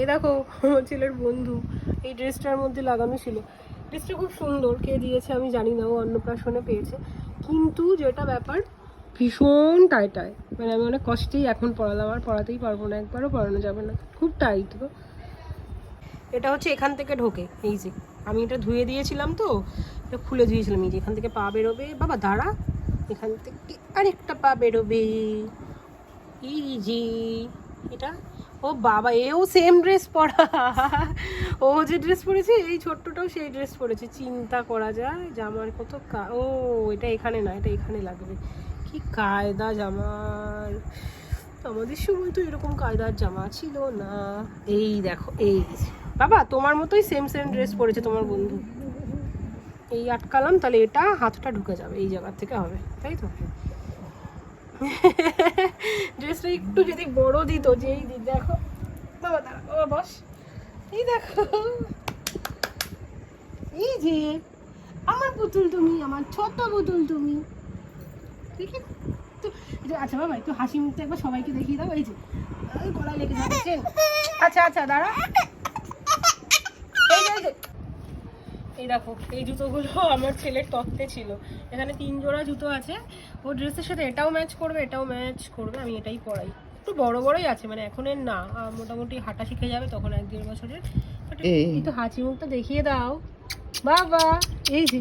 এই দেখো আমার ছেলের বন্ধু এই ড্রেসটার মধ্যে লাগানো ছিল। ড্রেসটা খুব সুন্দর, কে দিয়েছে আমি জানি না, ও অন্নপ্রাশনে পেয়েছে। কিন্তু যেটা ব্যাপার ভীষণ টাইট, মানে আমি অনেক কষ্টেই এখন পড়ালাম, আর পড়াতেই পারবো না, একবারও পড়ানো যাবে না, খুব টাইট গো। এটা হচ্ছে এখান থেকে ঢোকে, এই যে আমি এটা ধুয়ে দিয়েছিলাম তো, এটা খুলে ধুয়েছিলাম, এই যে এখান থেকে পা বেরোবে, বাবা দাঁড়া, এখান থেকে আরেকটা পা বেরোবে, এই যে এটা। ও বাবা, এও সেম ড্রেস পরা, ও যে ড্রেস পরেছে এই ছোট্টটাও সেই ড্রেস পরেছে, চিন্তা করা যায় জামার কত ও এটা এখানে না, এটা এখানে লাগবে, কি কায়দা জামার। আমাদের সময় তো এরকম কায়দার জামা ছিল না। এই দেখো, এই বাবা তোমার মতোই সেম ড্রেস পরেছে তোমার বন্ধু। এই আটকালাম, তাহলে এটা হাতটা ঢুকে যাবে এই জায়গা থেকে, হবে তাই তো। ড্রেসটা একটু যদি বড় দিত, যেই দিত, দেখো বাবা দাঁড়া, বাবা বস, এই দেখো, এই যে আমার পুতুল তুমি, আমার ছোট পুতুল তুমি, ঠিক আছে তো। আচ্ছা বাবা একটু হাসি মুখটা একবার সবাইকে দেখিয়ে দাও, এই যে গলায় লেগে যাচ্ছে। আচ্ছা আচ্ছা দাঁড়া, এই দেখো এই জুতোগুলো আমার ছেলের তত্ত্বে ছিল। এখানে 3 জোড়া জুতো আছে, ও ড্রেসের সাথে এটাও ম্যাচ করবে, এটাও ম্যাচ করবে, আমি এটাই পরাই। একটু বড় বড়ই আছে, মানে এখন এর না, মোটামুটি হাঁটা শিখে যাবে তখন 1-1.5 বছরের। এই তো হাসি মুখটা দেখিয়ে দাও বাবা, এই যে